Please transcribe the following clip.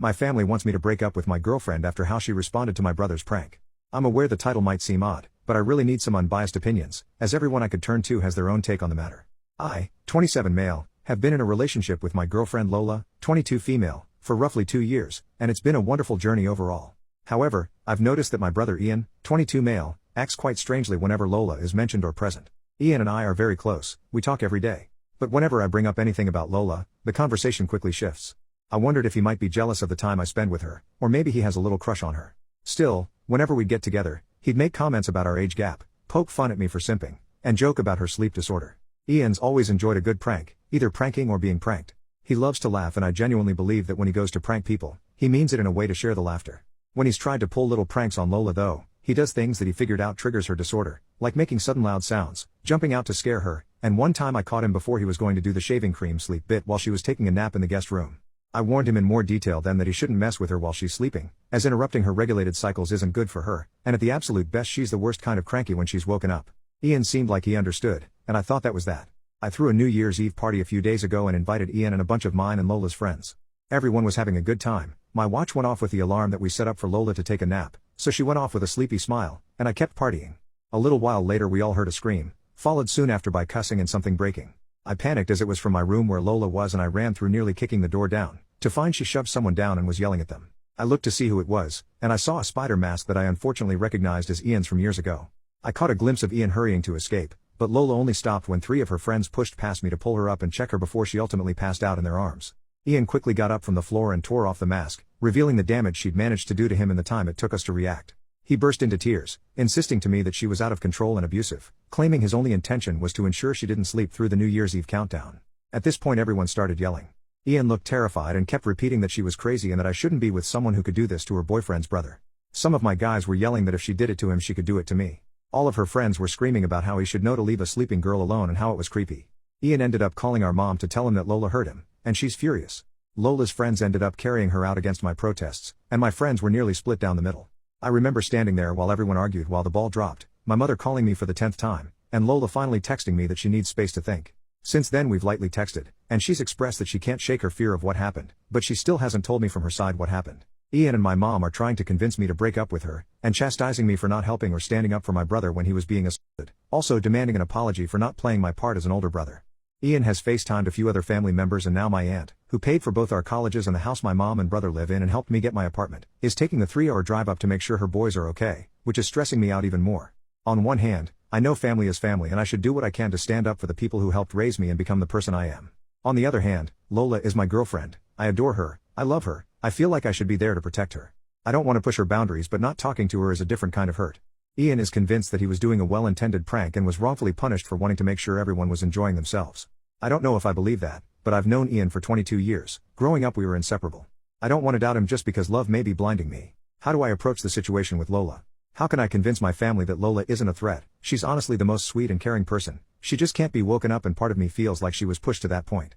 My family wants me to break up with my girlfriend after how she responded to my brother's prank. I'm aware the title might seem odd, but I really need some unbiased opinions, as everyone I could turn to has their own take on the matter. I, 27 male, have been in a relationship with my girlfriend Lola, 22 female, for roughly 2 years, and it's been a wonderful journey overall. However, I've noticed that my brother Ian, 22 male, acts quite strangely whenever Lola is mentioned or present. Ian and I are very close, we talk every day. But whenever I bring up anything about Lola, the conversation quickly shifts. I wondered if he might be jealous of the time I spend with her, or maybe he has a little crush on her. Still, whenever we'd get together, he'd make comments about our age gap, poke fun at me for simping, and joke about her sleep disorder. Ian's always enjoyed a good prank, either pranking or being pranked. He loves to laugh, and I genuinely believe that when he goes to prank people, he means it in a way to share the laughter. When he's tried to pull little pranks on Lola though, he does things that he figured out triggers her disorder, like making sudden loud sounds, jumping out to scare her, and one time I caught him before he was going to do the shaving cream sleep bit while she was taking a nap in the guest room. I warned him in more detail then that he shouldn't mess with her while she's sleeping, as interrupting her regulated cycles isn't good for her, and at the absolute best she's the worst kind of cranky when she's woken up. Ian seemed like he understood, and I thought that was that. I threw a New Year's Eve party a few days ago and invited Ian and a bunch of mine and Lola's friends. Everyone was having a good time. My watch went off with the alarm that we set up for Lola to take a nap, so she went off with a sleepy smile, and I kept partying. A little while later we all heard a scream, followed soon after by cussing and something breaking. I panicked as it was from my room where Lola was, and I ran through nearly kicking the door down, to find she shoved someone down and was yelling at them. I looked to see who it was, and I saw a spider mask that I unfortunately recognized as Ian's from years ago. I caught a glimpse of Ian hurrying to escape, but Lola only stopped when 3 of her friends pushed past me to pull her up and check her before she ultimately passed out in their arms. Ian quickly got up from the floor and tore off the mask, revealing the damage she'd managed to do to him in the time it took us to react. He burst into tears, insisting to me that she was out of control and abusive, claiming his only intention was to ensure she didn't sleep through the New Year's Eve countdown. At this point everyone started yelling. Ian looked terrified and kept repeating that she was crazy and that I shouldn't be with someone who could do this to her boyfriend's brother. Some of my guys were yelling that if she did it to him she could do it to me. All of her friends were screaming about how he should know to leave a sleeping girl alone and how it was creepy. Ian ended up calling our mom to tell him that Lola hurt him, and she's furious. Lola's friends ended up carrying her out against my protests, and my friends were nearly split down the middle. I remember standing there while everyone argued while the ball dropped, my mother calling me for the 10th time, and Lola finally texting me that she needs space to think. Since then we've lightly texted, and she's expressed that she can't shake her fear of what happened, but she still hasn't told me from her side what happened. Ian and my mom are trying to convince me to break up with her, and chastising me for not helping or standing up for my brother when he was being assaulted, also demanding an apology for not playing my part as an older brother. Ian has FaceTimed a few other family members, and now my aunt, who paid for both our colleges and the house my mom and brother live in and helped me get my apartment, is taking the 3-hour drive up to make sure her boys are okay, which is stressing me out even more. On one hand, I know family is family and I should do what I can to stand up for the people who helped raise me and become the person I am. On the other hand, Lola is my girlfriend, I adore her, I love her, I feel like I should be there to protect her. I don't want to push her boundaries, but not talking to her is a different kind of hurt. Ian is convinced that he was doing a well-intended prank and was wrongfully punished for wanting to make sure everyone was enjoying themselves. I don't know if I believe that, but I've known Ian for 22 years, growing up we were inseparable. I don't want to doubt him just because love may be blinding me. How do I approach the situation with Lola? How can I convince my family that Lola isn't a threat? She's honestly the most sweet and caring person, she just can't be woken up, and part of me feels like she was pushed to that point.